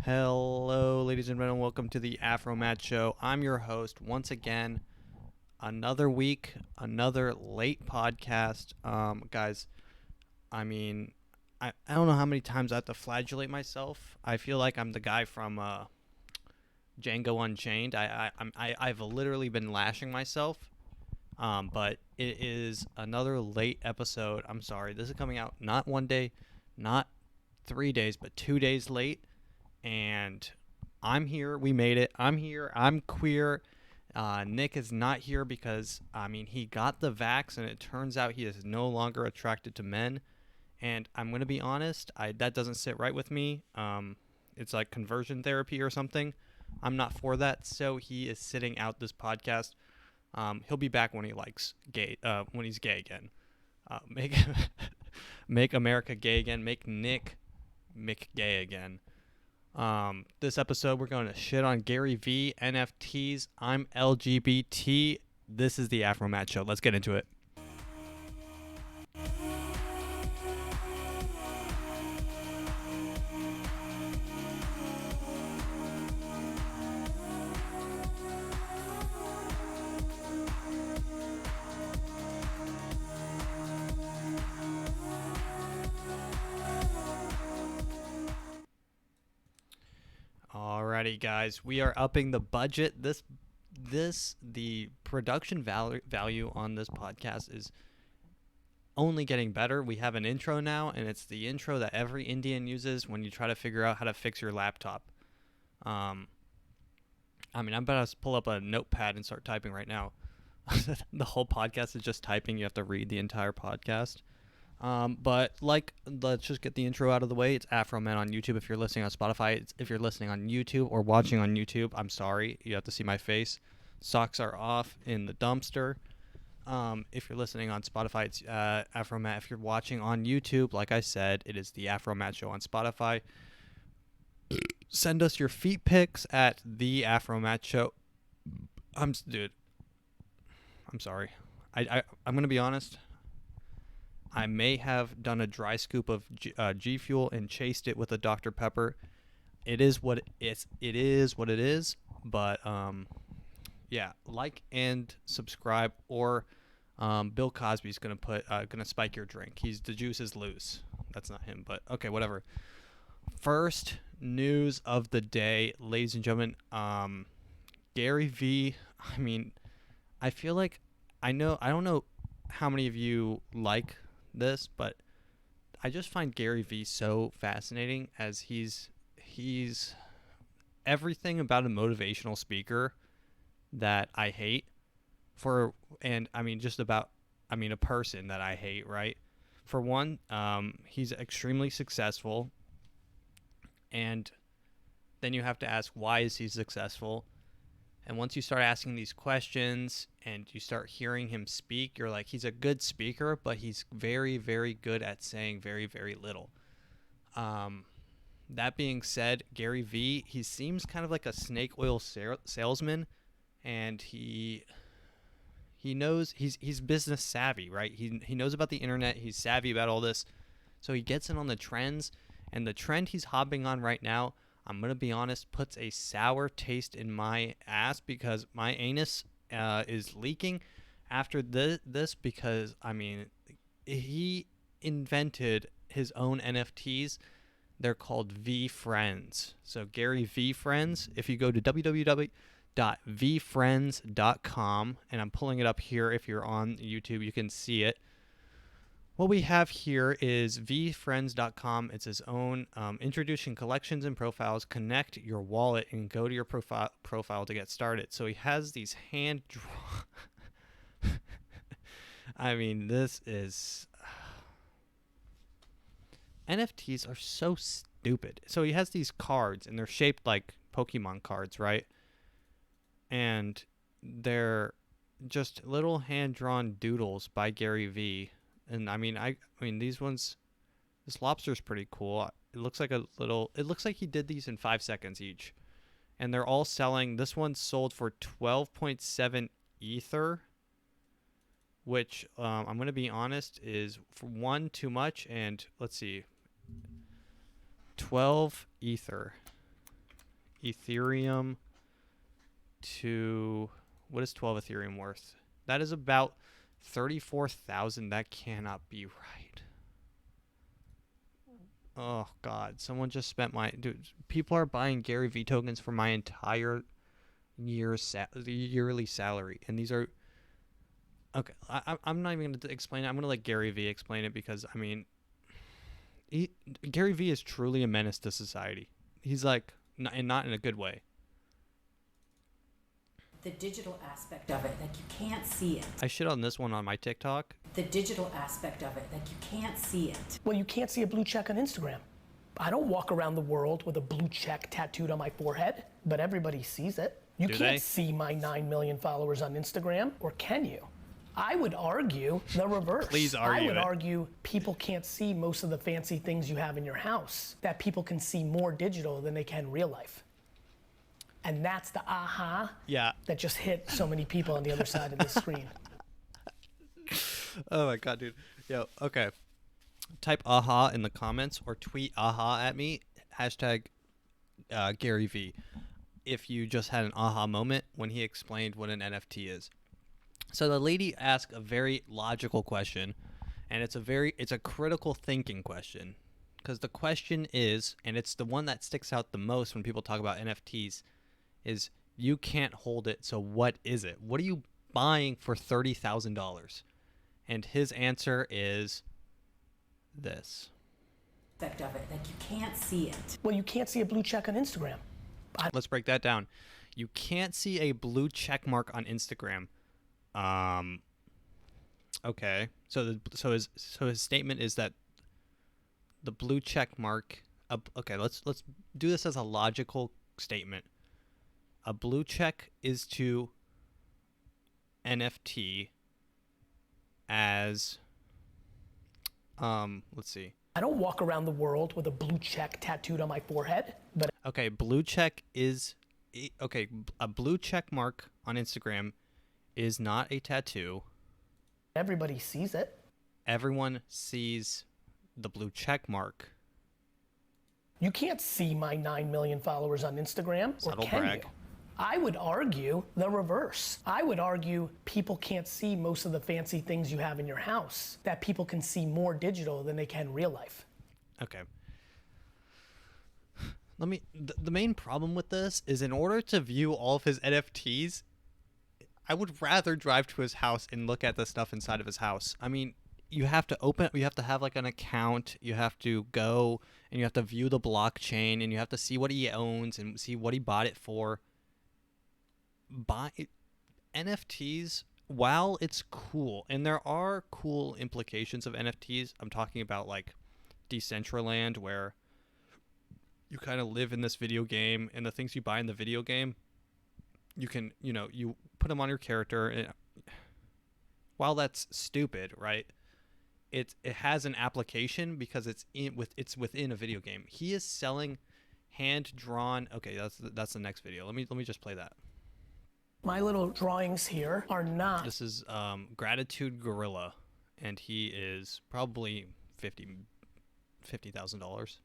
Hello, ladies and gentlemen. Welcome to the AfroMattt Show. I'm your host once again. Another week, another late podcast. Guys, I mean, I don't know how many times I have to flagellate myself. I feel like I'm the guy from Django Unchained. I've literally been lashing myself. But it is another late episode. I'm sorry. This is coming out not one day, not 3 days, but 2 days late. And I'm here. We made it. I'm here. I'm queer. Nick is not here because, he got the vax, and it turns out he is no longer attracted to men. And I'm going to be honest, that doesn't sit right with me. It's like conversion therapy or something. I'm not for that. So he is sitting out this podcast. He'll be back when when he's gay again. Make make America gay again. Make Nick gay again. This episode we're going to shit on Gary V, NFTs. I'm LGBT. This is the AfroMattt Show. Let's get into it. Alrighty, guys, we are upping the budget. The production value on this podcast is only getting better. We have an intro now, and it's the intro that every Indian uses when you try to figure out how to fix your laptop. I'm about to pull up a notepad and start typing right now. The whole podcast is just typing. You have to read the entire podcast. But let's just get the intro out of the way. It's AfroMattt on YouTube. If you're listening on Spotify, if you're listening on YouTube or watching on YouTube, I'm sorry. You have to see my face. Socks are off in the dumpster. If you're listening on Spotify, it's AfroMattt. If you're watching on YouTube, like I said, it is the AfroMattt Show on Spotify. Send us your feet pics at the AfroMattt Show. Dude, I'm sorry. I'm gonna be honest. I may have done a dry scoop of G Fuel and chased it with a Dr. Pepper. It is what it is. But yeah, like and subscribe, or Bill Cosby's gonna spike your drink. The juice is loose. That's not him, but okay, whatever. First news of the day, ladies and gentlemen. Gary V. I feel like I don't know how many of you like this, but I just find Gary V so fascinating, as he's everything about a motivational speaker that I hate a person that I hate, right? For one, he's extremely successful, and then you have to ask, why is he successful? And once you start asking these questions and you start hearing him speak, you're like, he's a good speaker, but he's very, very good at saying very, very little. That being said, Gary V, he seems kind of like a snake oil salesman, and he knows he's business savvy, right? He knows about the internet. He's savvy about all this. So he gets in on the trends, and the trend he's hopping on right now, I'm going to be honest, puts a sour taste in my ass, because my anus is leaking after this because, he invented his own NFTs. They're called V Friends. So Gary V Friends, if you go to www.vfriends.com, and I'm pulling it up here. If you're on YouTube, you can see it. What we have here is vfriends.com. It's his own introducing collections and profiles. Connect your wallet and go to your profile to get started. So he has these hand drawn. This is NFTs are so stupid. So he has these cards, and they're shaped like Pokemon cards, right? And they're just little hand drawn doodles by Gary V. And these ones, this lobster's pretty cool. It looks like he did these in 5 seconds each. And they're all selling. This one sold for 12.7 Ether, which I'm going to be honest is, for one, too much. And let's see, 12 Ether. Ethereum to what is 12 Ethereum worth? That is about 34,000. That cannot be right. Oh God! Someone just spent my dude. People are buying Gary V tokens for my entire yearly salary, and these are okay. I'm not even gonna explain it. I'm gonna let Gary V explain it because I mean, Gary V is truly a menace to society. He's like, and not in a good way. The digital aspect of it, like you can't see it. I shit on this one on my TikTok. The digital aspect of it, like you can't see it. Well, you can't see a blue check on Instagram. I don't walk around the world with a blue check tattooed on my forehead, but everybody sees it. You can't see my 9 million followers on Instagram, or can you? I would argue the reverse. Please argue I would argue people can't see most of the fancy things you have in your house, that people can see more digital than they can real life. And that's the aha that just hit so many people on the other side of the screen. Oh my God, dude. Yo, okay. Type aha in the comments or tweet aha at me. Hashtag Gary V. If you just had an aha moment when he explained what an NFT is. So the lady asked a very logical question, and it's a critical thinking question. Because the question is, and it's the one that sticks out the most when people talk about NFTs, is you can't hold it, so what is it? What are you buying for $30,000? And his answer is this. Aspect of it, like you can't see it. Well, you can't see a blue check on Instagram. Let's break that down. You can't see a blue check mark on Instagram. Okay. So his statement is that the blue check mark. Okay, let's do this as a logical statement. A blue check is to NFT as let's see. I don't walk around the world with a blue check tattooed on my forehead, but okay, blue check is okay. A blue check mark on Instagram is not a tattoo. Everybody sees it. Everyone sees the blue check mark. You can't see my 9 million followers on Instagram, Subtle or can brag. you? I would argue the reverse. I would argue people can't see most of the fancy things you have in your house, that people can see more digital than they can real life. Okay. The main problem with this is in order to view all of his NFTs, I would rather drive to his house and look at the stuff inside of his house. I mean, you have to have like an account, you have to go and you have to view the blockchain and you have to see what he owns and see what he bought it for. NFTs, while it's cool, and there are cool implications of NFTs, I'm talking about like Decentraland, where you kind of live in this video game, and the things you buy in the video game, you can, you put them on your character. And while that's stupid, right? It has an application because it's within a video game. He is selling hand drawn. Okay, that's the next video. Let me just play that. My little drawings here are not. This is Gratitude Gorilla, and he is probably $50,000.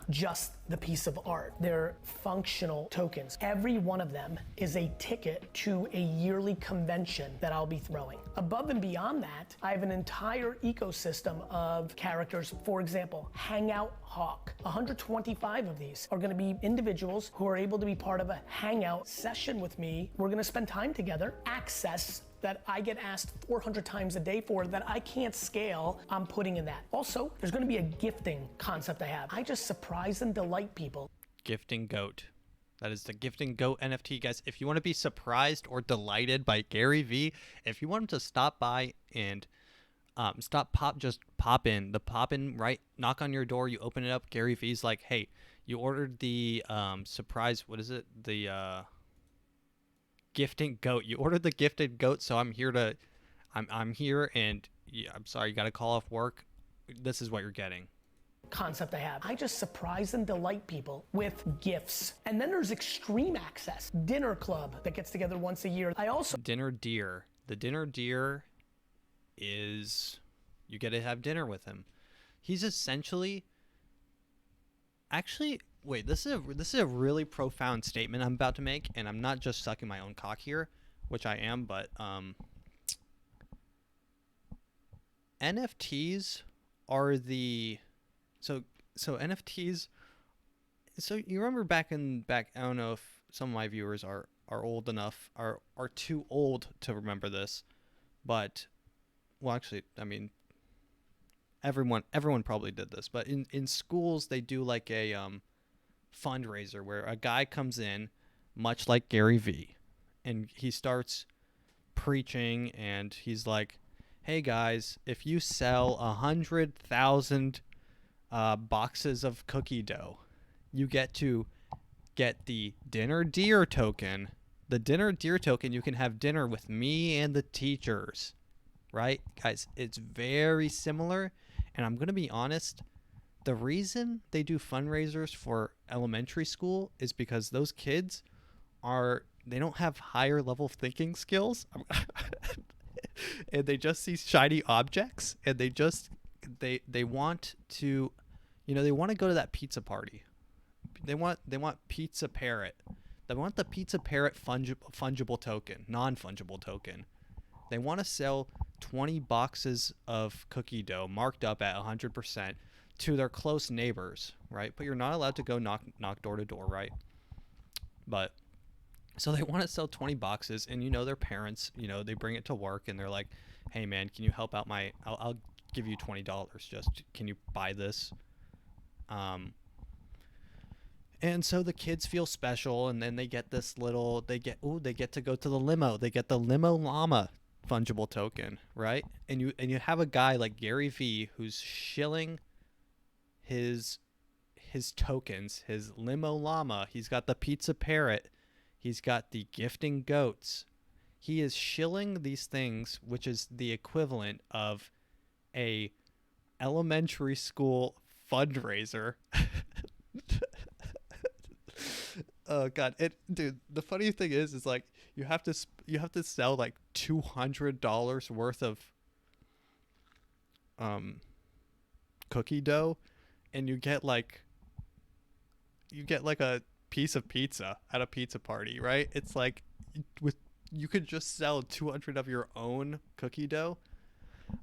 Just the piece of art. They're functional tokens. Every one of them is a ticket to a yearly convention that I'll be throwing. Above and beyond that, I have an entire ecosystem of characters. For example, Hangout Hawk. 125 of these are gonna be individuals who are able to be part of a hangout session with me. We're gonna spend time together, access that I get asked 400 times a day for that I can't scale, I'm putting in that. Also, there's gonna be a gifting concept I have. I just surprise and delight people. Gifting Goat. That is the Gifting Goat NFT, guys. If you want to be surprised or delighted by Gary V, if you want him to stop by and just pop in. The pop in, right? Knock on your door, you open it up. Gary V's like, hey, you ordered the surprise, what is it? The Gifting Goat. You ordered the Gifted Goat, so I'm here and I'm sorry, you got to call off work. This is what you're getting. Concept I have. I just surprise and delight people with gifts. And then there's extreme access. Dinner club that gets together once a year. I also Dinner Deer. The Dinner Deer is you get to have dinner with him. He's essentially actually wait, this is a really profound statement I'm about to make, and I'm not just sucking my own cock here, which I am, but NFTs are the so NFTs. So you remember back I don't know if some of my viewers are old enough are too old to remember this, but well actually I mean everyone probably did this, but in schools they do like a fundraiser where a guy comes in, much like Gary V, and he starts preaching, and he's like, "Hey guys, if you sell 100,000 boxes of cookie dough, you get to get the dinner deer token. The dinner deer token, you can have dinner with me and the teachers." Right, guys? It's very similar, and I'm gonna be honest. The reason they do fundraisers for elementary school is because those kids they don't have higher level thinking skills and they just see shiny objects, and they want to, they want to go to that pizza party. They want pizza parrot. They want the pizza parrot fungible token, non-fungible token. They want to sell 20 boxes of cookie dough marked up at 100% to their close neighbors, right? But you're not allowed to go knock door to door, right? But so they want to sell 20 boxes, and their parents, they bring it to work, and they're like, "Hey man, can you help out I'll give you $20. Just can you buy this?" And so the kids feel special, and then they get they get to go to the limo. They get the limo llama fungible token, right? And you have a guy like Gary V who's shilling his tokens, his limo llama. He's got the pizza parrot. He's got the gifting goats. He is shilling these things, which is the equivalent of a elementary school fundraiser. Oh god, dude. The funny thing is like you have to sell like $200 worth of cookie dough, and you get like a piece of pizza at a pizza party, right? It's like you could just sell 200 of your own cookie dough.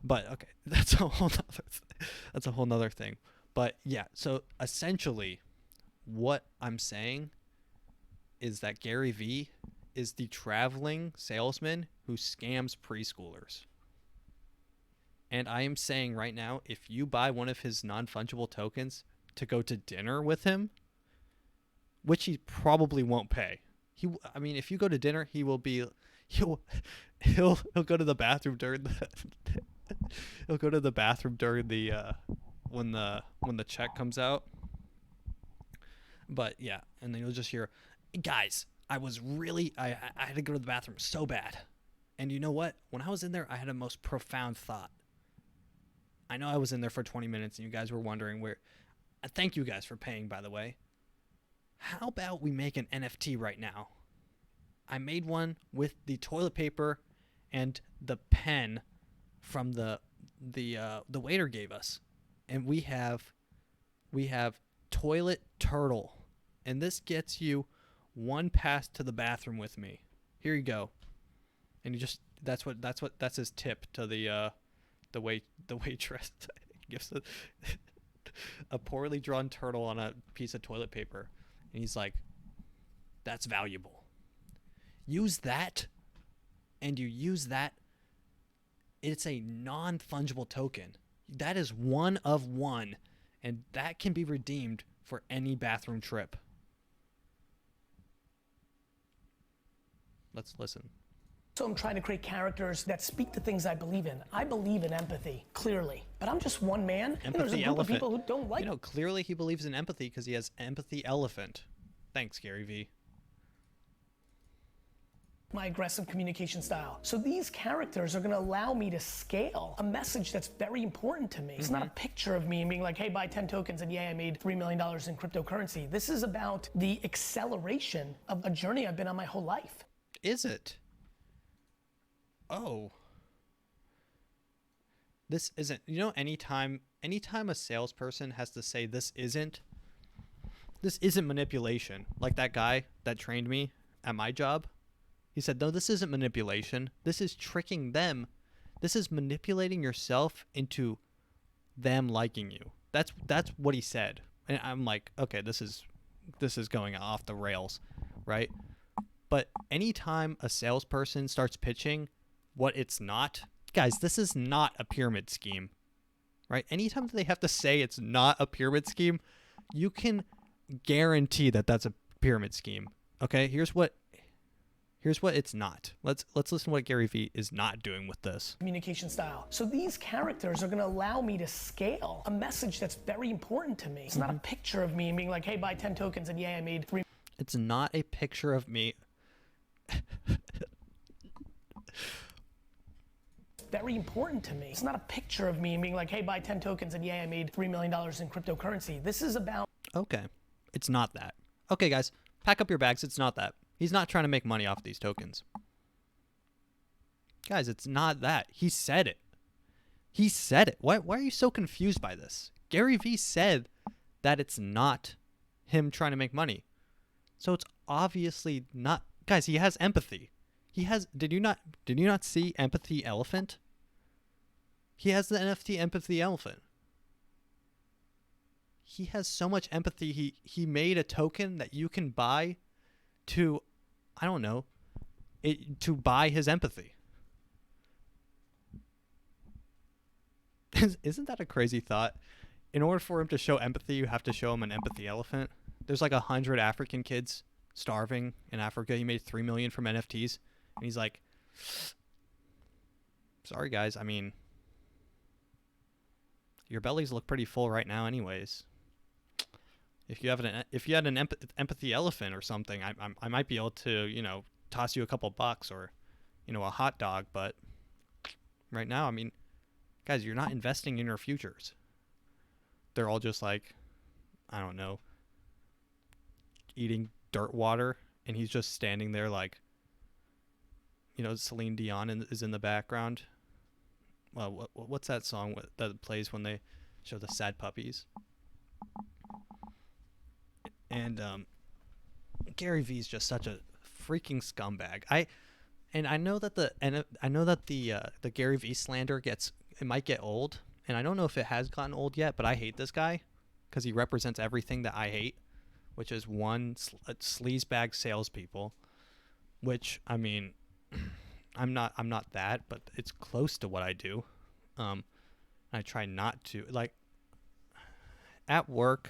But okay, that's a whole nother thing. But yeah, so essentially what I'm saying is that Gary V is the traveling salesman who scams preschoolers. And I am saying right now, if you buy one of his non-fungible tokens to go to dinner with him, which he probably won't pay. I mean, if you go to dinner, he'll go to the bathroom during the he'll go to the bathroom during the when the check comes out. But yeah, and then you'll just hear, "Guys, I had to go to the bathroom so bad. And you know what? When I was in there, I had a most profound thought. I know I was in there for 20 minutes and you guys were wondering where. Thank you guys for paying, by the way. How about we make an NFT right now? I made one with the toilet paper and the pen from the waiter gave us. And we have toilet turtle. And this gets you one pass to the bathroom with me. Here you go." And that's his tip to the waitress. Gives a poorly drawn turtle on a piece of toilet paper, and he's like, "That's valuable. Use that," and you use that. It's a non-fungible token. That is one of one, and that can be redeemed for any bathroom trip. Let's listen. So I'm trying to create characters that speak to things I believe in. I believe in empathy, clearly. But I'm just one man. There's a group of people who don't like it. Clearly he believes in empathy because he has empathy elephant. Thanks, Gary V. My aggressive communication style. So these characters are gonna allow me to scale a message that's very important to me. It's not a picture of me being like, "Hey, buy 10 tokens and yay, I made $3 million in cryptocurrency." This is about the acceleration of a journey I've been on my whole life. Is it? Oh. This isn't, anytime a salesperson has to say this isn't, this isn't manipulation. Like that guy that trained me at my job, he said, no, this isn't manipulation. This is tricking them. This is manipulating yourself into them liking you. That's what he said. And I'm like, okay, this is going off the rails, right? But anytime a salesperson starts pitching what it's not, guys, this is not a pyramid scheme, right? Anytime they have to say it's not a pyramid scheme, you can guarantee that that's a pyramid scheme. Okay, here's what it's not. Let's listen to what Gary Vee is not doing with this. Communication style. So these characters are gonna allow me to scale a message that's very important to me. It's not a picture of me being like, hey, buy 10 tokens and I made 3. It's not a picture of me. Very important to me. It's not a picture of me being like, hey, buy 10 tokens and I made $3 million in cryptocurrency. This is about. Okay, it's not that. Okay, guys, pack up your bags. It's not that. He's not trying to make money off these tokens. Guys, it's not that. He said it. He said it. Why are you so confused by this? Gary Vee said that it's not him trying to make money. So it's obviously not. Guys, he has empathy. He has. Did you not see Empathy Elephant? He has the NFT Empathy Elephant. He has so much empathy. He made a token that you can buy to, I don't know, to buy his empathy. Isn't that a crazy thought? In order for him to show empathy, you have to show him an empathy elephant. There's like 100 African kids starving in Africa. He made $3 million from NFTs, and he's like, "Sorry guys, I mean, your bellies look pretty full right now, anyways. If you had an empathy elephant or something, I might be able to toss you a couple bucks or a hot dog. But right now, I mean, guys, you're not investing in your futures." They're all just like, I don't know, eating dirt water, and he's just standing there like, Celine Dion is in the background. Well, what's that song that plays when they show the sad puppies? And Gary Vee's just such a freaking scumbag. I know that the Gary Vee slander might get old, and I don't know if it has gotten old yet, but I hate this guy because he represents everything that I hate, which is sleazebag salespeople. Which, I mean, I'm not that, but it's close to what I do. I try not to, like, at work.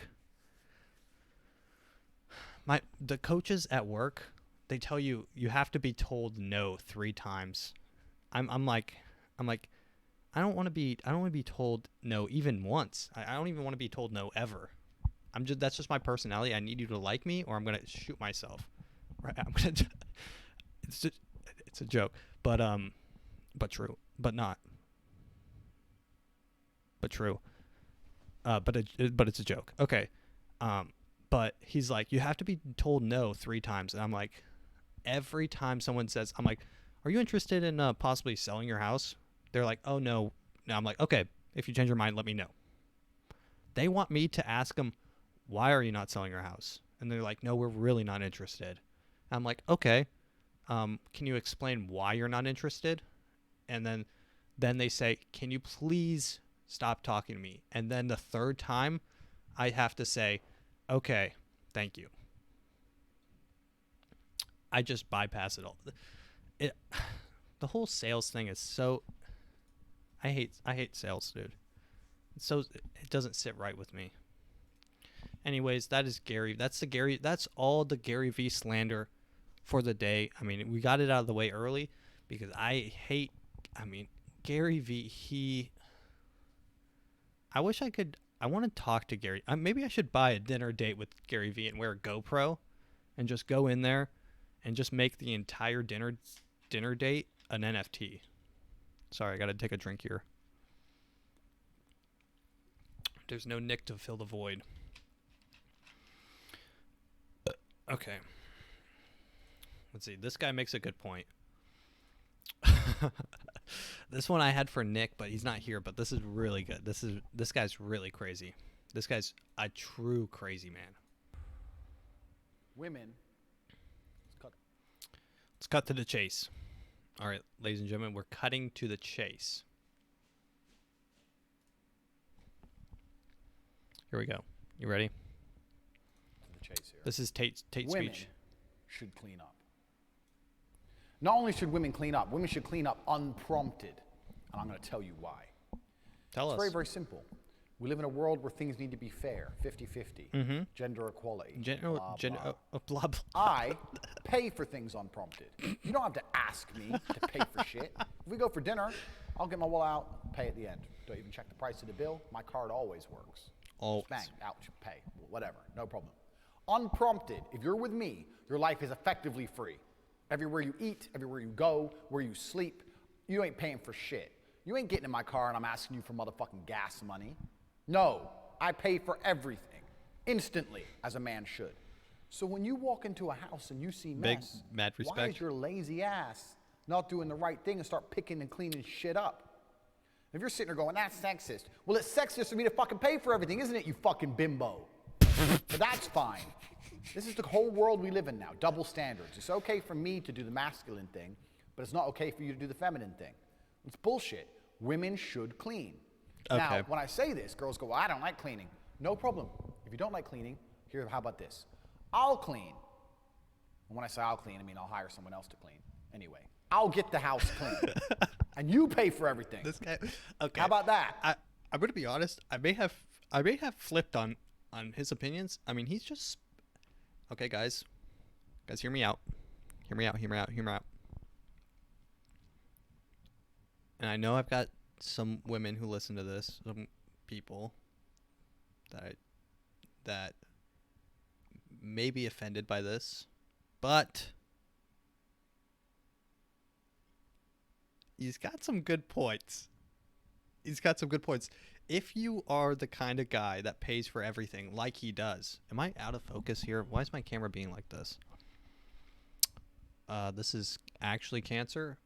The coaches at work, they tell you have to be told no 3 times. I'm like, I don't want to be told no even once. I don't even want to be told no ever. That's just my personality. I need you to like me, or I'm gonna shoot myself. Right? It's a joke, but true, but not, but true, but it's a joke. Okay, but he's like, you have to be told no 3 times, and I'm like, every time someone says, I'm like, are you interested in possibly selling your house? They're like, oh no. I'm like, okay, if you change your mind, let me know. They want me to ask them, why are you not selling your house? And they're like, no, we're really not interested. I'm like, okay, can you explain why you're not interested? And then they say, can you please stop talking to me? And then the 3rd time, I have to say, okay, thank you. I just bypass it all. The whole sales thing is so. I hate sales, dude. It doesn't sit right with me. Anyways, that's all the Gary Vee slander for the day. I mean, we got it out of the way early because Gary Vee, I want to talk to Gary. Maybe I should buy a dinner date with Gary Vee and wear a GoPro and just go in there and just make the entire dinner date an NFT. Sorry, I got to take a drink here. There's no Nick to fill the void. Okay. Let's see. This guy makes a good point. This one I had for Nick, but he's not here. But this is really good. This guy's really crazy. This guy's a true crazy man. Women. Let's cut to the chase. All right, ladies and gentlemen, we're cutting to the chase. Here we go. You ready? To the chase here. This is Tate's Women speech. should clean up. Not only should women clean up unprompted. And I'm going to tell you why. Tell us. It's very, very simple. We live in a world where things need to be fair, 50-50, gender equality, blah, blah. Blah, blah. I pay for things unprompted. You don't have to ask me to pay for shit. If we go for dinner, I'll get my wallet out, pay at the end. Don't even check the price of the bill. My card always works. Always. Just bang, out, pay, whatever, no problem. Unprompted, if you're with me, your life is effectively free. Everywhere you eat, everywhere you go, where you sleep, you ain't paying for shit. You ain't getting in my car and I'm asking you for motherfucking gas money. No, I pay for everything, instantly, as a man should. So when you walk into a house and you see mess, mad why respect. is your lazy ass not doing the right thing and start picking and cleaning shit up? If you're sitting there going, that's sexist. Well, it's sexist for me to fucking pay for everything, isn't it, you fucking bimbo? But that's fine. This is the whole world we live in now, double standards. It's okay for me to do the masculine thing, but it's not okay for you to do the feminine thing. It's bullshit. Women should clean. Okay. Now, when I say this, girls go, well, I don't like cleaning. No problem. If you don't like cleaning, how about this? I'll clean. And when I say I'll clean, I mean I'll hire someone else to clean. Anyway, I'll get the house clean. And you pay for everything. This guy. Okay. How about that? I'm gonna be honest. I may have flipped on his opinions. I mean, he's just. Okay, guys, hear me out. Hear me out. And I know I've got some women who listen to this, some people that may be offended by this, but he's got some good points. If you are the kind of guy that pays for everything like he does, am I out of focus here? Why is my camera being like this? This is actually cancer.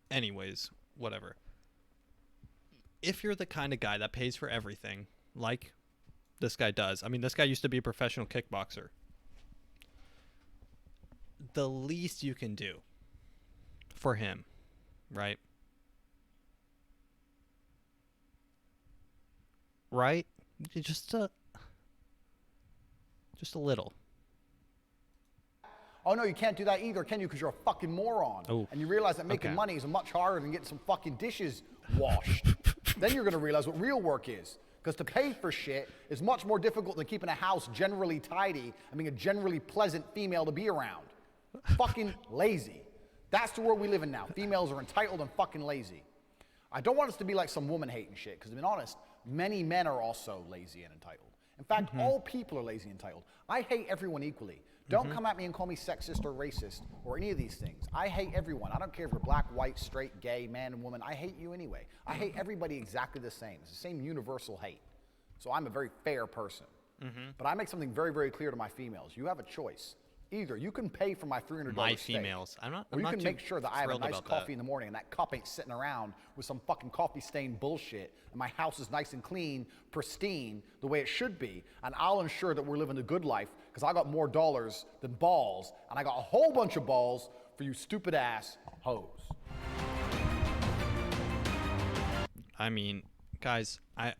Anyways, whatever. If you're the kind of guy that pays for everything, like this guy does, I mean, this guy used to be a professional kickboxer. The least you can do for him, right? Right? Just a little. Oh, no, you can't do that either, can you? Because you're a fucking moron. Oh. And you realize that making money is much harder than getting some fucking dishes washed. Then you're going to realize what real work is. Because to pay for shit is much more difficult than keeping a house generally tidy and being a generally pleasant female to be around. Fucking lazy. That's the world we live in now. Females are entitled and fucking lazy. I don't want us to be like some woman hating shit, because to be honest, many men are also lazy and entitled. In fact, all people are lazy and entitled. I hate everyone equally. Don't come at me and call me sexist or racist or any of these things. I hate everyone. I don't care if you're black, white, straight, gay, man and woman. I hate you anyway. I hate everybody exactly the same. It's the same universal hate. So I'm a very fair person. But I make something very, very clear to my females. You have a choice. Either you can pay for my $300 My steak, females. I'm not. or you I'm can not make too sure that I have a thrilled nice about coffee that. in the morning and that cup ain't sitting around with some fucking coffee-stained bullshit, and my house is nice and clean, pristine, the way it should be, and I'll ensure that we're living the good life, because I got more dollars than balls, and I got a whole bunch of balls for you stupid-ass hoes. I mean, guys, I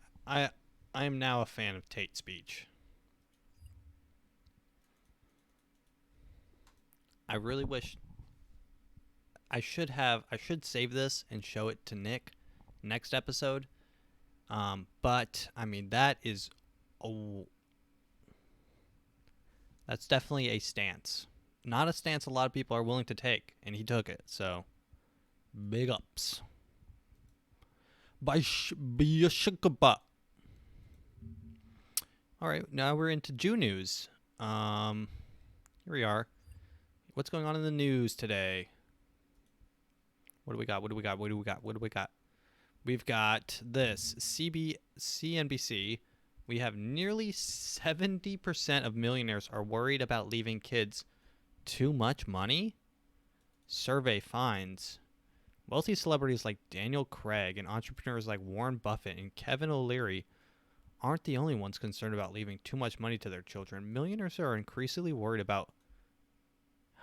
am now a fan of Tate's speech. I really wish I should save this and show it to Nick next episode. But I mean, that's definitely a stance. Not a stance a lot of people are willing to take, and he took it. So, big ups. Be a shikaba. All right, now we're into Jew news. Here we are. What's going on in the news today? What do we got? We've got this. CNBC. We have nearly 70% of millionaires are worried about leaving kids too much money. Survey finds. Wealthy celebrities like Daniel Craig and entrepreneurs like Warren Buffett and Kevin O'Leary aren't the only ones concerned about leaving too much money to their children. Millionaires are increasingly worried about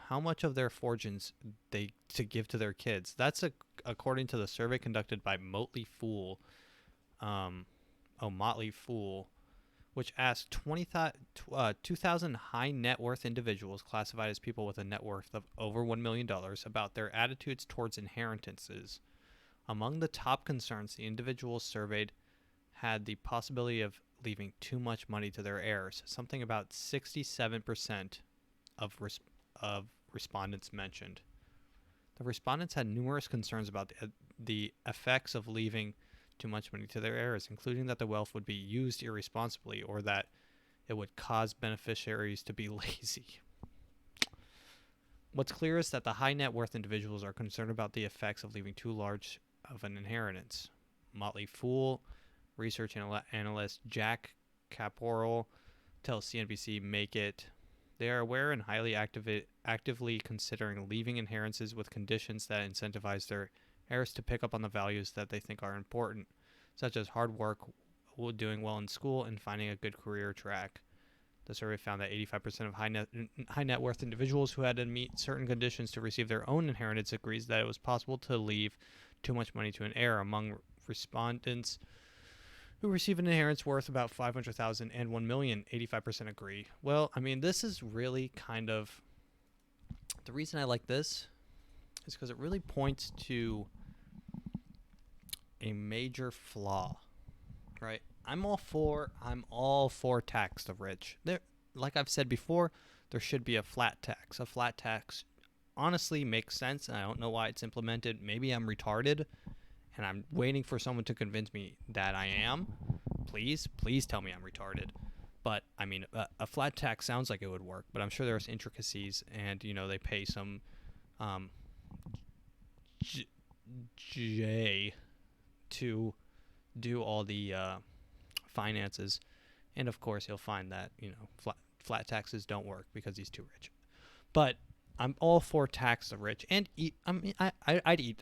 how much of their fortunes they to give to their kids. That's according to the survey conducted by Motley Fool, Motley Fool, which asked 2,000 high net worth individuals classified as people with a net worth of over $1 million about their attitudes towards inheritances. Among the top concerns the individuals surveyed had the possibility of leaving too much money to their heirs. Something about 67% of respondents mentioned. The respondents had numerous concerns about the effects of leaving too much money to their heirs, including that the wealth would be used irresponsibly or that it would cause beneficiaries to be lazy. What's clear is that the high net worth individuals are concerned about the effects of leaving too large of an inheritance. Motley Fool research analyst Jack Caporal tells CNBC Make It they are aware and highly actively considering leaving inheritances with conditions that incentivize their heirs to pick up on the values that they think are important, such as hard work, doing well in school, and finding a good career track. The survey found that 85% of high net worth individuals who had to meet certain conditions to receive their own inheritance agrees that it was possible to leave too much money to an heir. Among respondents who receive an inheritance worth about $500,000 and $1 million, 85% agree. Well, I mean, this is really kind of the reason I like this is because it really points to a major flaw, right? I'm all for tax the rich. There, like I've said before, there should be a flat tax. A flat tax honestly makes sense, and I don't know why it's implemented. Maybe I'm retarded, and I'm waiting for someone to convince me that I am. Please tell me I'm retarded. But, I mean, a flat tax sounds like it would work, but I'm sure there's intricacies, and, you know, they pay some J to do all the finances. And, of course, he'll find that, you know, flat taxes don't work because he's too rich. But I'm all for tax the rich and eat. I mean, I'd eat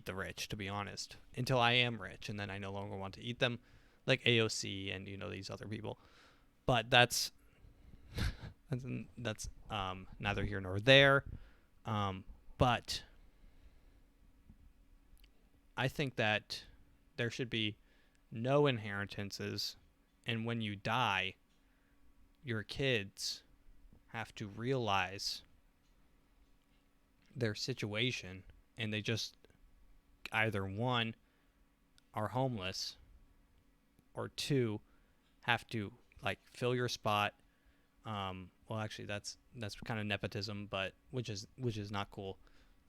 the rich, to be honest, until I am rich, and then I no longer want to eat them, like AOC and, you know, these other people. But that's neither here nor there. But I think that there should be no inheritances, and when you die, your kids have to realize their situation, and they just either one are homeless or two have to like fill your spot. Well, actually that's kind of nepotism, but which is not cool.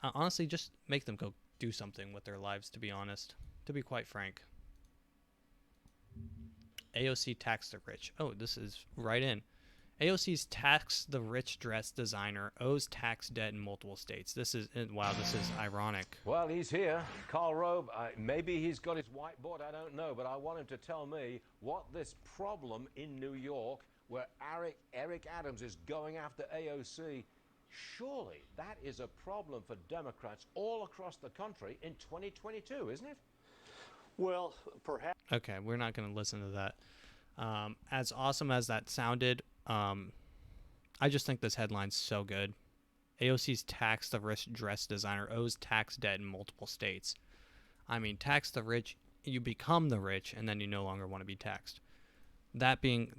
Honestly, just make them go do something with their lives, to be honest, to be quite frank. AOC tax the rich. Oh, this is right in. AOC's tax the rich dress designer owes tax debt in multiple states. This is ironic. Well, he's here. Karl Rove, maybe he's got his whiteboard, I don't know, but I want him to tell me what this problem in New York where Eric Adams is going after AOC, surely that is a problem for Democrats all across the country in 2022, isn't it? Well, perhaps. Okay, we're not going to listen to that. As awesome as that sounded, I just think this headline's so good. AOC's tax the rich dress designer owes tax debt in multiple states. I mean, tax the rich, you become the rich, and then you no longer want to be taxed. That being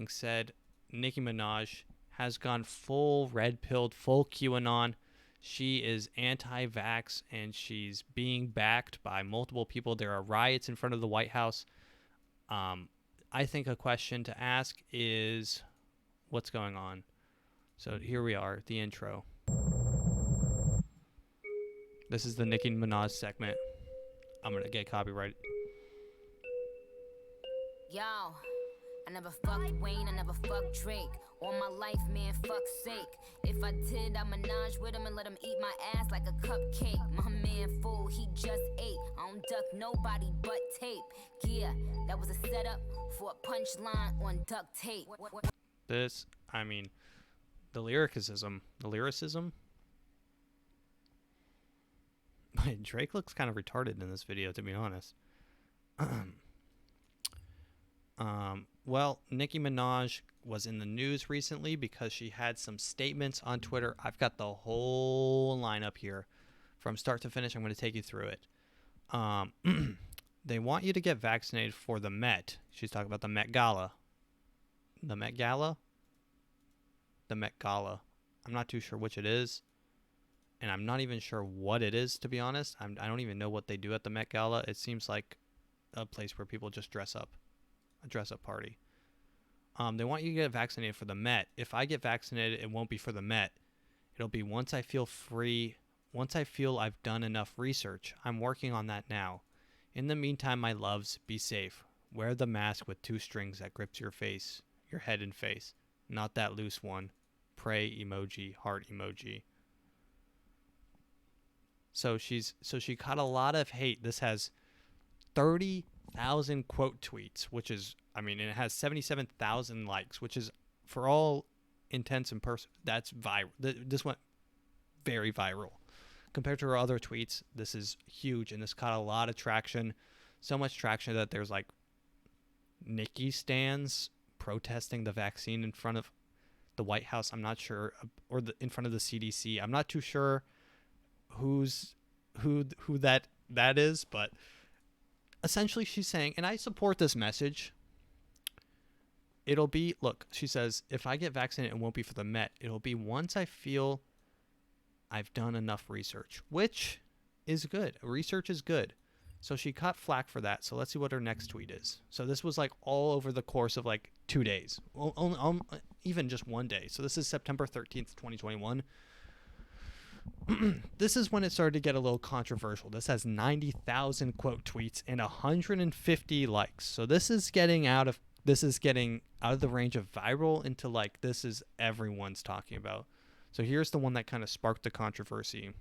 said, Nicki Minaj has gone full red-pilled, full QAnon. She is anti-vax, and she's being backed by multiple people. There are riots in front of the White House. I think a question to ask is, what's going on? So here we are, the intro. This is the Nicki Minaj segment. I'm going to get copyrighted. Yo, I never fucked Wayne, I never fucked Drake. All my life, man, fuck's sake. If I did, I'd menage with him and let him eat my ass like a cupcake. My man fool, he just ate. I don't duck nobody but tape. Yeah, that was a setup for a punchline on duct tape. This, I mean, the lyricism. Drake looks kind of retarded in this video, to be honest. Well, Nicki Minaj was in the news recently because she had some statements on Twitter. I've got the whole lineup here from start to finish. I'm going to take you through it. They want you to get vaccinated for the Met. She's talking about the Met Gala. The Met Gala? The Met Gala. I'm not too sure which it is. And I'm not even sure what it is, to be honest. I don't even know what they do at the Met Gala. It seems like a place where people just dress up. A dress-up party. They want you to get vaccinated for the Met. If I get vaccinated, it won't be for the Met. It'll be once I feel free, once I feel I've done enough research. I'm working on that now. In the meantime, my loves, be safe. Wear the mask with 2 strings that grips your face, your head and face. Not that loose one. Pray emoji, heart emoji. So she caught a lot of hate. This has 30,000 quote tweets, which is, and it has 77,000 likes, which is, for all intents and purposes, that's viral. This went very viral. Compared to her other tweets, this is huge, and this caught a lot of traction. So much traction that there's like Nikki stands protesting the vaccine in front of the White House. I'm not sure, or in front of the CDC. I'm not too sure who that is, but essentially she's saying, and I support this message. It'll be, look, she says, if I get vaccinated, it won't be for the Met. It'll be once I feel I've done enough research, which is good. Research is good. So she caught flack for that. So let's see what her next tweet is. So this was like all over the course of like 2 days, even just one day. So this is September 13th, 2021. This is when it started to get a little controversial. This has 90,000 quote tweets and 150 likes. So this is getting out of the range of viral into like, this is everyone's talking about. So here's the one that kind of sparked the controversy.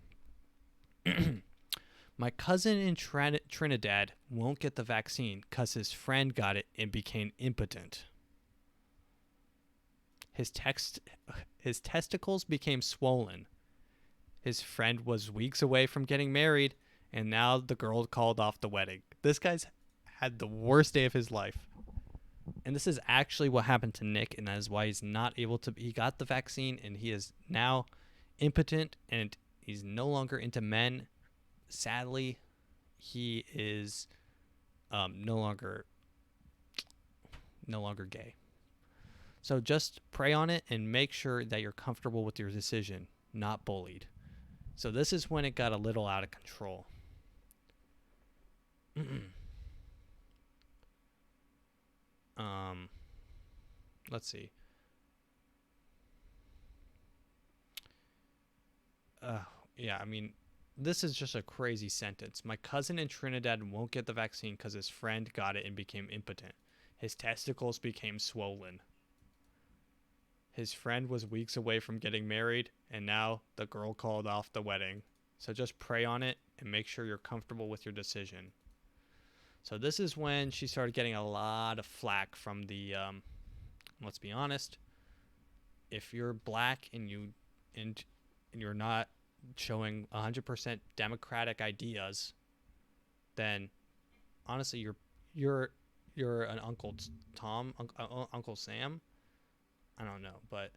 My cousin in Trinidad won't get the vaccine because his friend got it and became impotent. His testicles became swollen. His friend was weeks away from getting married, and now the girl called off the wedding. This guy's had the worst day of his life. And this is actually what happened to Nick, and that is why he's not able to. He got the vaccine, and he is now impotent, and he's no longer into men. Sadly, he is no longer gay. So just pray on it and make sure that you're comfortable with your decision, not bullied. So this is when it got a little out of control. Let's see. Yeah, this is just a crazy sentence. My cousin in Trinidad won't get the vaccine because his friend got it and became impotent. His testicles became swollen. His friend was weeks away from getting married, and now the girl called off the wedding. So just pray on it and make sure you're comfortable with your decision. So this is when she started getting a lot of flack from the, let's be honest, if you're black and you're not showing 100% democratic ideas, then honestly you're an Uncle Tom, Uncle Sam. I don't know, but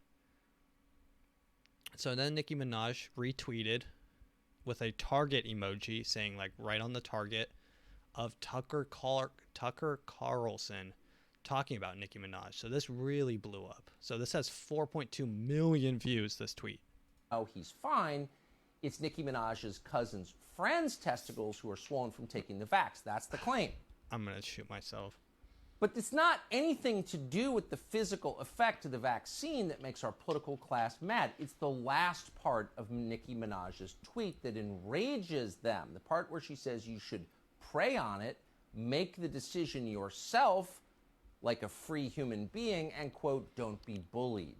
so then Nicki Minaj retweeted with a target emoji saying like right on the target of Tucker Carlson talking about Nicki Minaj. So this really blew up. So this has 4.2 million views, this tweet. Oh, he's fine. It's Nicki Minaj's cousin's friend's testicles who are swollen from taking the vax. That's the claim. I'm going to shoot myself. But it's not anything to do with the physical effect of the vaccine that makes our political class mad. It's the last part of Nicki Minaj's tweet that enrages them. The part where she says you should pray on it, make the decision yourself like a free human being, and, quote, don't be bullied.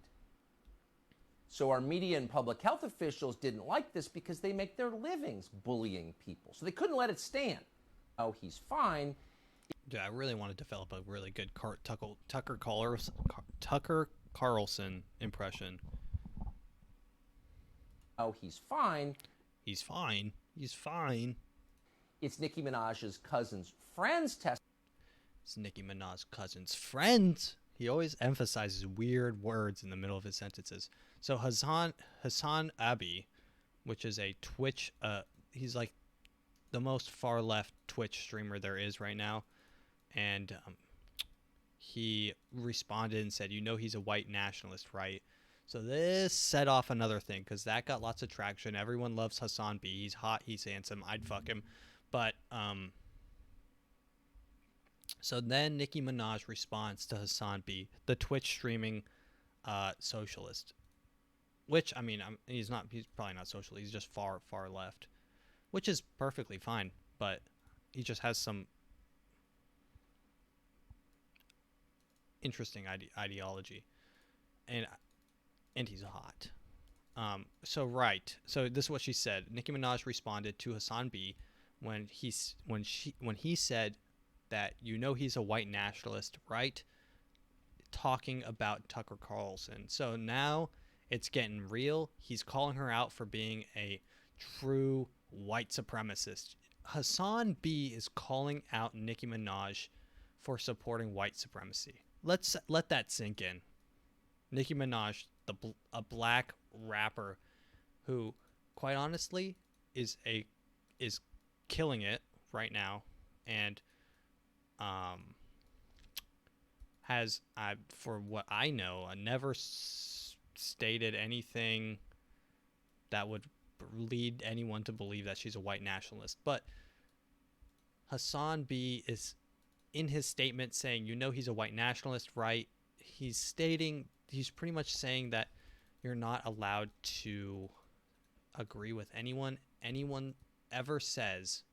So our media and public health officials didn't like this because they make their livings bullying people. So they couldn't let it stand. Oh, he's fine. Yeah, I really want to develop a really good Tucker Carlson impression. Oh, he's fine. He's fine. He's fine. It's Nicki Minaj's cousin's friend's testicles. It's Nicki Minaj's cousin's friend. He always emphasizes weird words in the middle of his sentences. So Hassan Abi, which is a Twitch, he's like the most far left Twitch streamer there is right now, and he responded and said, he's a white nationalist, right? So this set off another thing, because that got lots of traction. Everyone loves Hassan B. He's hot, he's handsome, I'd fuck him. But so then Nicki Minaj responds to Hassan B., the Twitch streaming socialist, which, I mean, he's probably not socialist, he's just far left, which is perfectly fine, but he just has some interesting ideology, and he's hot. So this is what she said. Nicki Minaj responded to Hassan B. when he said that he's a white nationalist, right? Talking about Tucker Carlson. So now it's getting real. He's calling her out for being a true white supremacist. Hassan B. is calling out Nicki Minaj for supporting white supremacy. Let that sink in. Nicki Minaj, a black rapper who, quite honestly, is killing it right now, and has, for what I know, never stated anything that would lead anyone to believe that she's a white nationalist. But Hassan B. is in his statement saying, he's a white nationalist, right? He's pretty much saying that you're not allowed to agree with anyone ever says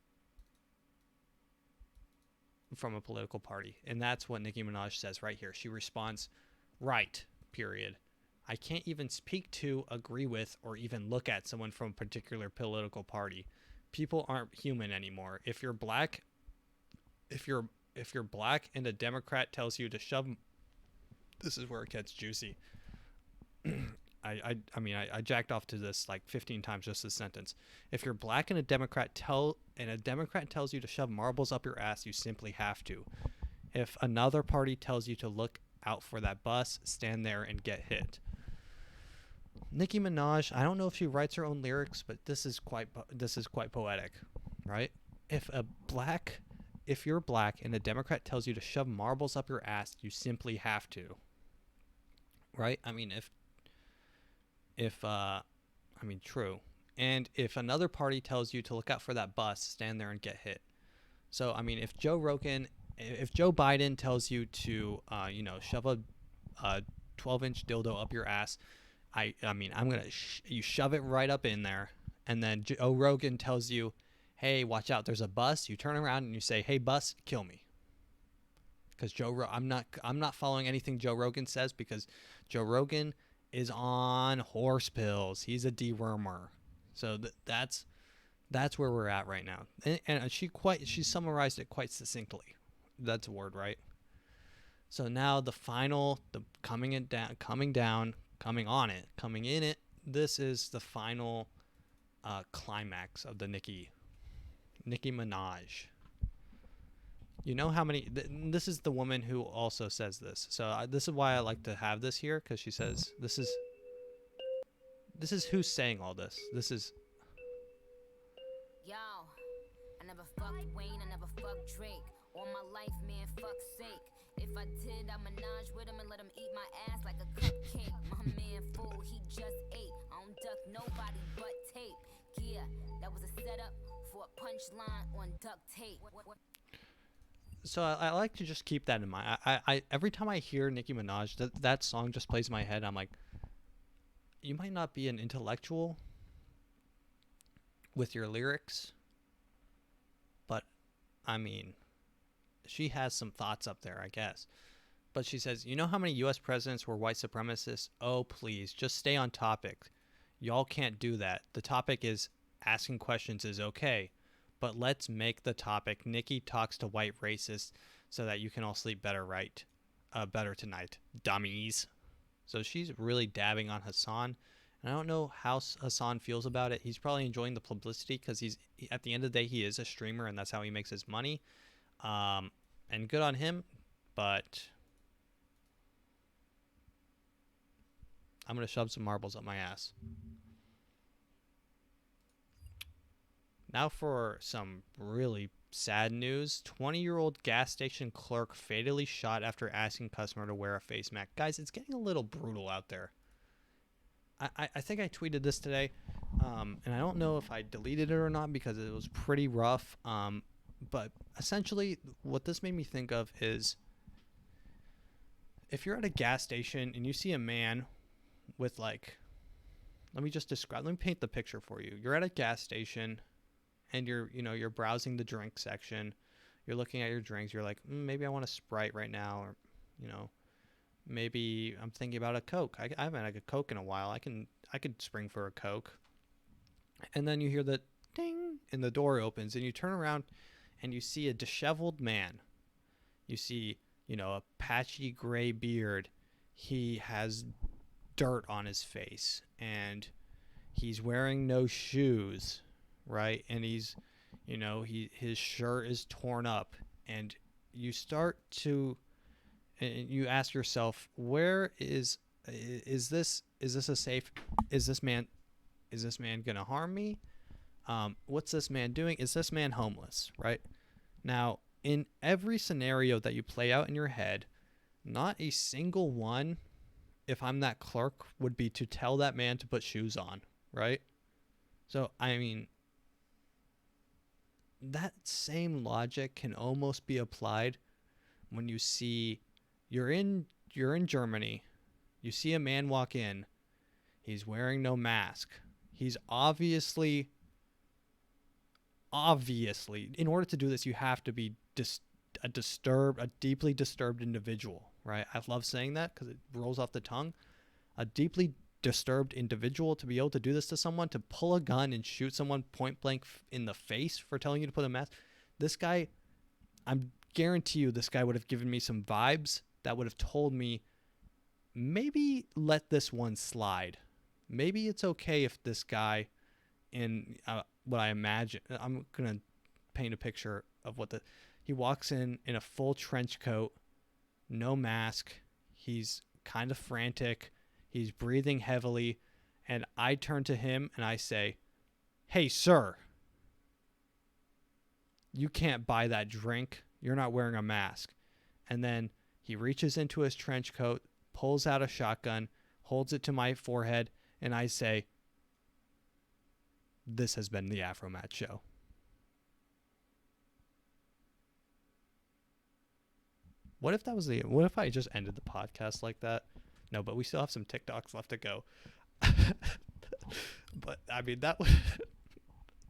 from a political party. And that's what Nicki Minaj says right here. She responds, right, period. I can't even speak to, agree with, or even look at someone from a particular political party. People aren't human anymore. If you're black and a Democrat tells you to shove, this is where it gets juicy. I jacked off to this like 15 times, just this sentence. If you're black and a Democrat tells you to shove marbles up your ass, you simply have to. If another party tells you to look out for that bus, stand there and get hit. Nicki Minaj, I don't know if she writes her own lyrics, but this is quite poetic, right? If you're black and a Democrat tells you to shove marbles up your ass, you simply have to. Right? I mean, true. And if another party tells you to look out for that bus, stand there and get hit. So, I mean, if Joe Biden tells you to, shove a 12-inch dildo up your ass, you shove it right up in there. And then Joe Rogan tells you, hey, watch out, there's a bus. You turn around and you say, hey, bus, kill me. Because I'm not following anything Joe Rogan says, because Joe Rogan is on horse pills. He's a dewormer. So that's where we're at right now. And she summarized it quite succinctly. That's a word, right? So now coming in it. This is the final climax of the Nicki Minaj. You know how many... this is the woman who also says this. So this is why I like to have this here, because she says... This is who's saying all this. This is... Yo, I never fucked Wayne, I never fucked Drake. All my life, man, fuck's sake. If I did, I menage with him and let him eat my ass like a cupcake. My man fool, he just ate. I don't duck nobody but tape. Yeah, that was a setup for a punchline on duct tape. So I like to just keep that in mind. I every time I hear Nicki Minaj, that song just plays in my head. I'm like, you might not be an intellectual with your lyrics, but I mean, she has some thoughts up there, I guess. But she says, you know how many U.S. presidents were white supremacists? Oh, please, just stay on topic. Y'all can't do that. The topic is asking questions is okay. But let's make the topic Nicki talks to white racists so that you can all sleep better tonight, dummies. So she's really dabbing on Hassan. And I don't know how Hassan feels about it. He's probably enjoying the publicity because at the end of the day, he is a streamer and that's how he makes his money. And good on him, but I'm going to shove some marbles up my ass. Now for some really sad news. 20-year-old gas station clerk fatally shot after asking customer to wear a face mask. Guys, it's getting a little brutal out there. I think I tweeted this today, and I don't know if I deleted it or not because it was pretty rough. But essentially, what this made me think of is if you're at a gas station and you see a man with like, let me paint the picture for you. You're at a gas station and you're browsing the drink section. You're looking at your drinks. You're like, maybe I want a Sprite right now, or, maybe I'm thinking about a Coke. I haven't had a Coke in a while. I could spring for a Coke. And then you hear the ding and the door opens and you turn around and you see a disheveled man. You see, a patchy gray beard. He has dirt on his face and he's wearing no shoes, right? And he's, his shirt is torn up, and you start to, and you ask yourself, where is this man gonna harm me? What's this man doing? Is this man homeless? Right? Now, in every scenario that you play out in your head, not a single one, if I'm that clerk, would be to tell that man to put shoes on, right? So, I mean, that same logic can almost be applied when you see you're in Germany, you see a man walk in, he's wearing no mask. He's obviously, in order to do this, you have to be a deeply disturbed individual, right? I love saying that because it rolls off the tongue. A deeply disturbed individual to be able to do this to someone, to pull a gun and shoot someone point blank in the face for telling you to put a mask. This guy, I'm guarantee you, this guy would have given me some vibes that would have told me, maybe let this one slide. Maybe it's okay if this guy, in what I imagine, I'm gonna paint a picture of he walks in a full trench coat, no mask. He's kind of frantic. He's breathing heavily. And I turn to him and I say, "Hey, sir, you can't buy that drink. You're not wearing a mask." And then he reaches into his trench coat, pulls out a shotgun, holds it to my forehead, and I say, "This has been the AfroMattt Show." What if I just ended the podcast like that? No, but we still have some TikToks left to go. But I mean, that would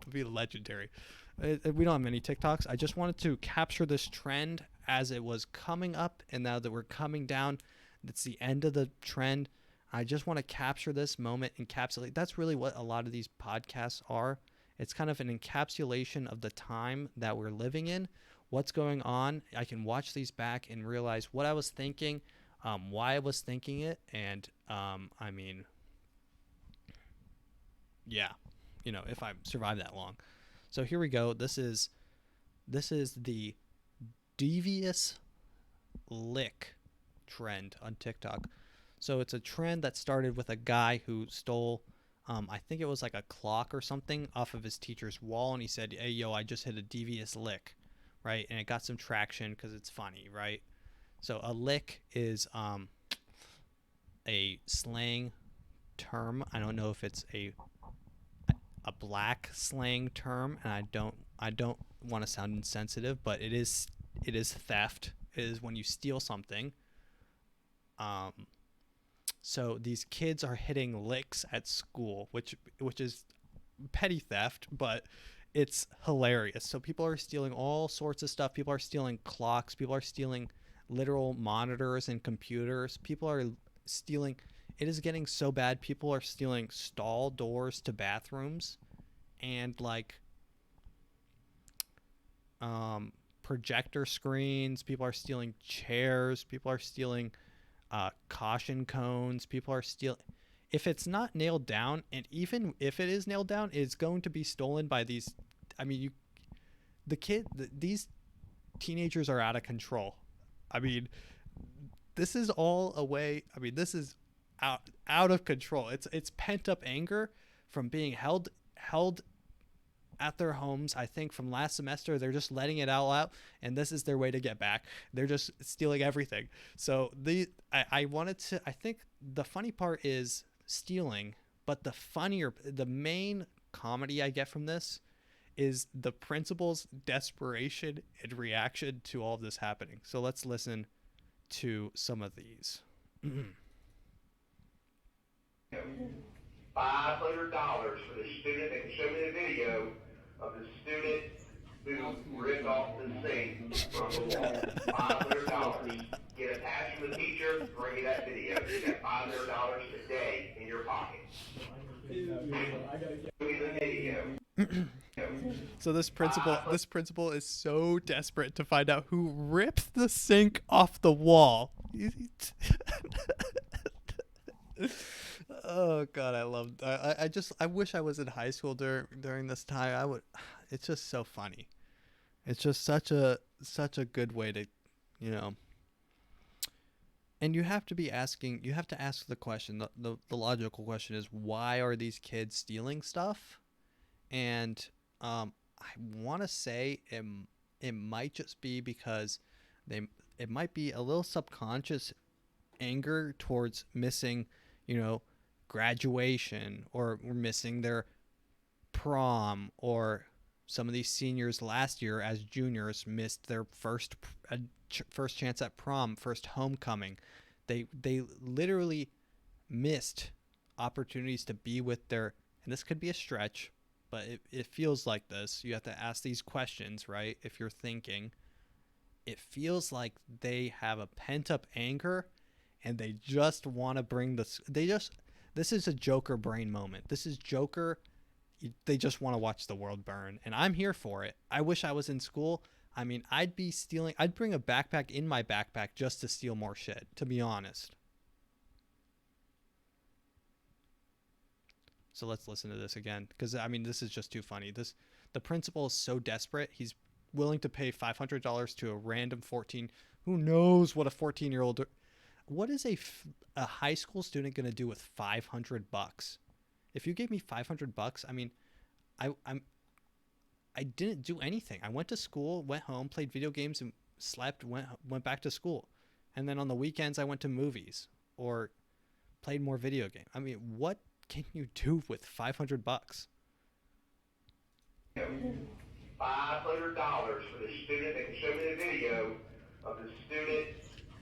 be legendary. We don't have many TikToks. I just wanted to capture this trend as it was coming up, and now that we're coming down, it's the end of the trend. I just want to capture this moment, encapsulate. That's really what a lot of these podcasts are. It's kind of an encapsulation of the time that we're living in, what's going on. I can watch these back and realize what I was thinking, why I was thinking it, and I mean, yeah, if I survive that long. So here we go. This is the Devious lick trend on TikTok. So it's a trend that started with a guy who stole, I think it was like a clock or something off of his teacher's wall, and he said, "Hey, yo, I just hit a devious lick," right? And it got some traction because it's funny, right? So a lick is a slang term. I don't know if it's a black slang term, and I don't want to sound insensitive, but it is theft. It is when you steal something. So these kids are hitting licks at school, which is petty theft, but it's hilarious. So people are stealing all sorts of stuff. People are stealing clocks. People are stealing literal monitors and computers. People are stealing. It is getting so bad. People are stealing stall doors to bathrooms, and like projector screens. People are stealing chairs. People are stealing caution cones. People are stealing. If it's not nailed down, and even if it is nailed down, it's going to be stolen by these. I mean, these teenagers are out of control. I mean, this is all a way. I mean, this is out of control. It's pent up anger from being held at their homes. I think from last semester, they're just letting it all out, and this is their way to get back. They're just stealing everything. So I wanted to. I think the funny part is stealing, but the main comedy I get from this is the principal's desperation and reaction to all of this happening. So let's listen to some of these. $500 for the student that can show me the video of the student who ripped off the sink from the wall. $500. Get a pass from the teacher, bring me that video. You got $500 today in your pocket. Show me the video. So this principal is so desperate to find out who ripped the sink off the wall. Oh God, I wish I was in high school during this time. It's just so funny. It's just such a good way to, and you have to ask the question. The logical question is, why are these kids stealing stuff? And I want to say it might just be because it might be a little subconscious anger towards missing, graduation, or missing their prom, or some of these seniors last year as juniors missed their first chance at prom, first homecoming. They literally missed opportunities to be with and this could be a stretch, but it feels like this. You have to ask these questions, right? If you're thinking, it feels like they have a pent-up anger and they just want to bring this. This is a Joker brain moment. This is Joker. They just want to watch the world burn, and I'm here for it. I wish I was in school. I mean, I'd bring a backpack in my backpack just to steal more shit, to be honest. So let's listen to this again, because I mean, this is just too funny. The principal is so desperate, he's willing to pay $500 to a random 14. Who knows what a 14-year-old? What is a high school student gonna do with $500? If you gave me $500, I mean, I didn't do anything. I went to school, went home, played video games, and slept. Went back to school, and then on the weekends I went to movies or played more video games. I mean, what can you do with $500? $500 for the student that can show me the video of the student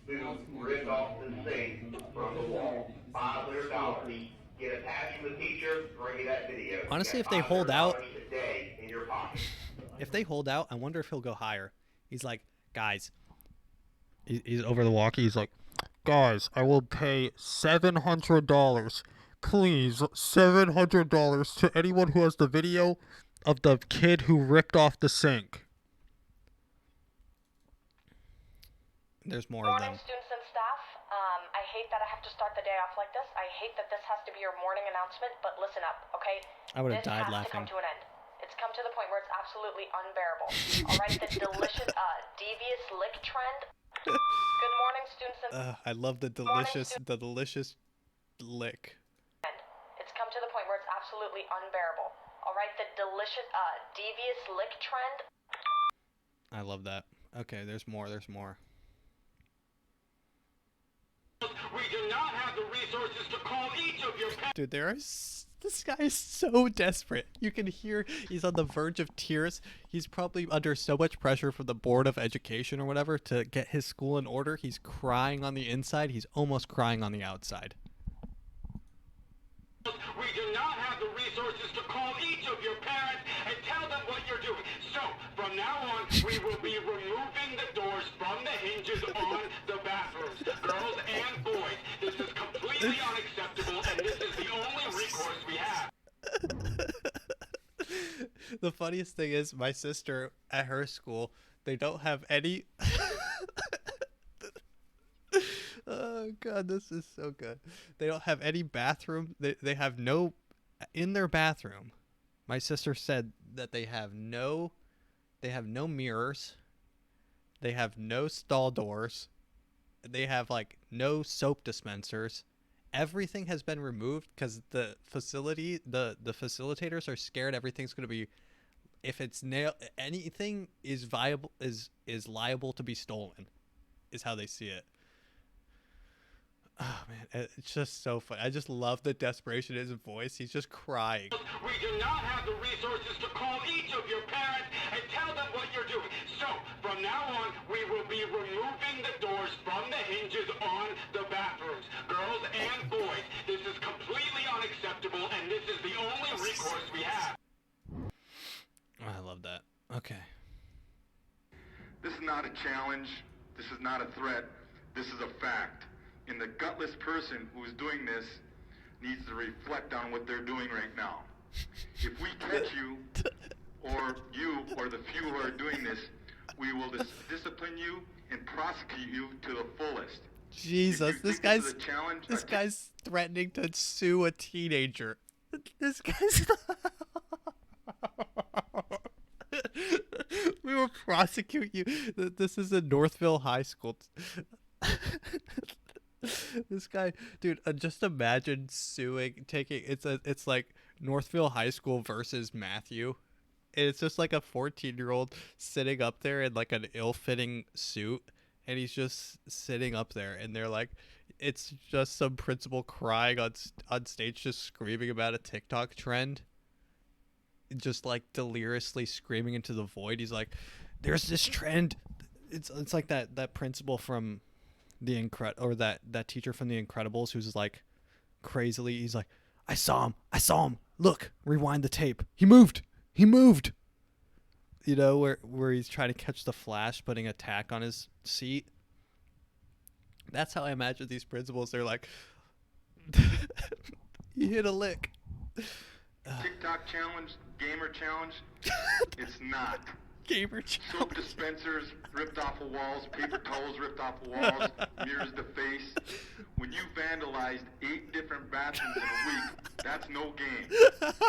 who ripped off the sink from the wall. $500. Get a pass from the teacher, bring me that video. Honestly, if they hold out, today in your pocket. If they hold out, I wonder if he'll go higher. He's like, guys, he's over the walkie. He's like, guys, I will pay $700. Please, $700 to anyone who has the video of the kid who ripped off the sink. There's more of them. Morning, students and staff. I hate that I have to start the day off like this. I hate that this has to be your morning announcement, but listen up, okay? I would have died This has to come laughing. to an end. It's come to the point where it's absolutely unbearable. All right, the delicious, devious lick trend. Good morning, students and... I love the delicious lick. It's come to the point where it's absolutely unbearable. All right, the delicious, devious lick trend. I love that. Okay, there's more. We do not have the resources to call each of your Dude, this guy is so desperate. You can hear he's on the verge of tears. He's probably under so much pressure from the Board of Education or whatever to get his school in order. He's crying on the inside. He's almost crying on the outside. We do not have the resources to call each of your parents and tell them what you're doing. So, from now on, we will be removing the doors from the hinges on the bathrooms. Girls and boys, this is completely unacceptable, and this is the only recourse we have. The funniest thing is my sister at her school, they don't have any... Oh God, this is so good. They don't have any bathroom. They have no in their bathroom. My sister said that they have no mirrors. They have no stall doors. They have like no soap dispensers. Everything has been removed because the facilitators are scared everything's going to be, if it's anything is viable, is liable to be stolen, is how they see it. Oh man, it's just so fun. I just love the desperation in his voice. He's just crying. We do not have the resources to call each of your parents and tell them what you're doing. So, from now on, we will be removing the doors from the hinges on the bathrooms. Girls and boys, this is completely unacceptable, and this is the only recourse we have. I love that. Okay. This is not a challenge. This is not a threat. This is a fact. And the gutless person who is doing this needs to reflect on what they're doing right now. If we catch you, or the few who are doing this, we will discipline you and prosecute you to the fullest. Jesus, this guy's threatening to sue a teenager. This guy's we will prosecute you. This is a Northville High School. This guy, dude, just imagine it's like Northville High School versus Matthew. And it's just like a 14-year-old sitting up there in like an ill-fitting suit, and he's just sitting up there, and they're like, it's just some principal crying on stage, just screaming about a TikTok trend, just like deliriously screaming into the void. He's like, there's this trend. It's like that principal from that teacher from The Incredibles who's like crazily, he's like, I saw him, look, rewind the tape, he moved, you know, where he's trying to catch the Flash putting a tack on his seat. That's how I imagine these principals. They're like, you hit a lick. TikTok challenge, gamer challenge, it's not. Gamer challenge. Soap dispensers ripped off of walls, paper towels ripped off of walls, mirrors to face. When you vandalized 8 different bathrooms in a week, that's no game.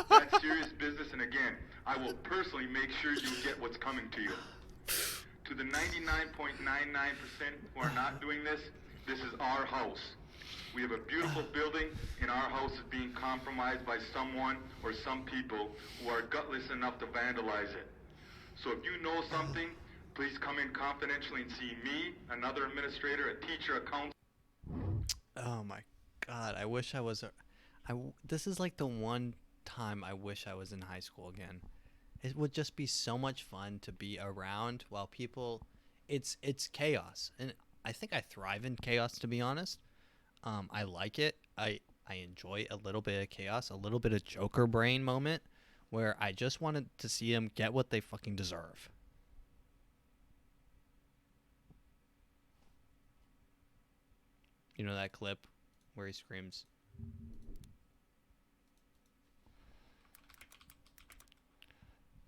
That's serious business, and again, I will personally make sure you get what's coming to you. To the 99.99% who are not doing this, this is our house. We have a beautiful building, and our house is being compromised by someone or some people who are gutless enough to vandalize it. So if you know something, please come in confidentially and see me, another administrator, a teacher, a counselor. Oh my God, I wish I was this is like the one time I wish I was in high school again. It would just be so much fun to be around while people, it's chaos. And I think I thrive in chaos, to be honest. I like it. I enjoy a little bit of chaos, a little bit of Joker brain moment where I just wanted to see them get what they fucking deserve. You know that clip where he screams,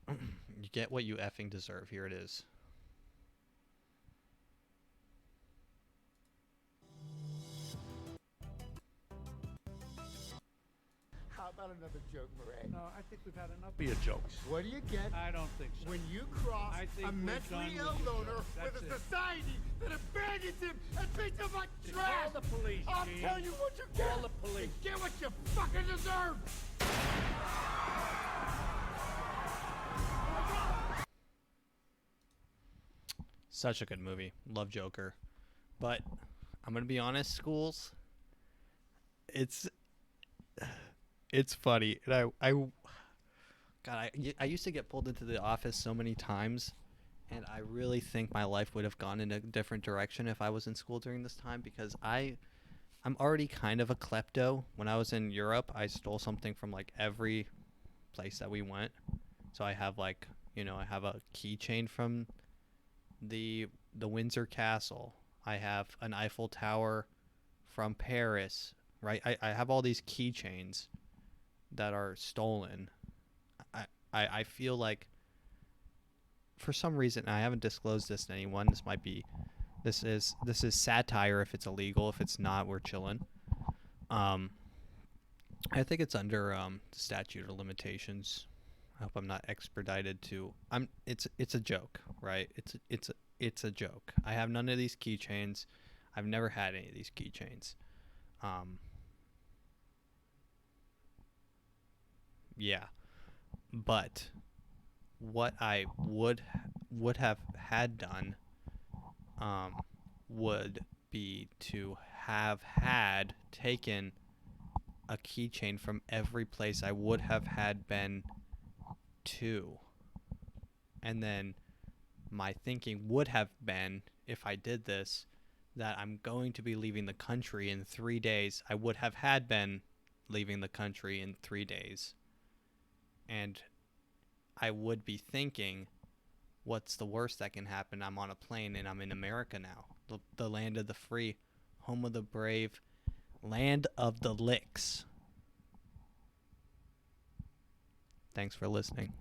you get what you effing deserve. Here it is. How about another joke, Murray? No, I think we've had enough of your jokes. What do you get? I don't think so. When you cross I think a we're mentally done ill with your loner jokes. with That's a it. society that abandons him and treats him like trash. Call the police, I'll Gene. tell you what you get. Call the police. You get what you fucking deserve. Such a good movie. Love Joker. But I'm going to be honest, schools, it's funny. And I used to get pulled into the office so many times, and I really think my life would have gone in a different direction if I was in school during this time, because I'm already kind of a klepto. When I was in Europe, I stole something from like every place that we went. So I have like, I have a keychain from the Windsor Castle. I have an Eiffel Tower from Paris, right? I have all these keychains that are stolen. I feel like, for some reason, I haven't disclosed this to anyone. This is satire if it's illegal. If it's not, we're chilling. I think it's under statute of limitations. I hope I'm not extradited to. It's a joke, right? it's a joke. I have none of these keychains. I've never had any of these keychains. Yeah. But what I would have had done would be to have had taken a keychain from every place I would have had been to. And then my thinking would have been, if I did this, that I'm going to be leaving the country in 3 days. I would have had been leaving the country in 3 days. And I would be thinking, what's the worst that can happen? I'm on a plane and I'm in America now. The land of the free, home of the brave, land of the licks. Thanks for listening.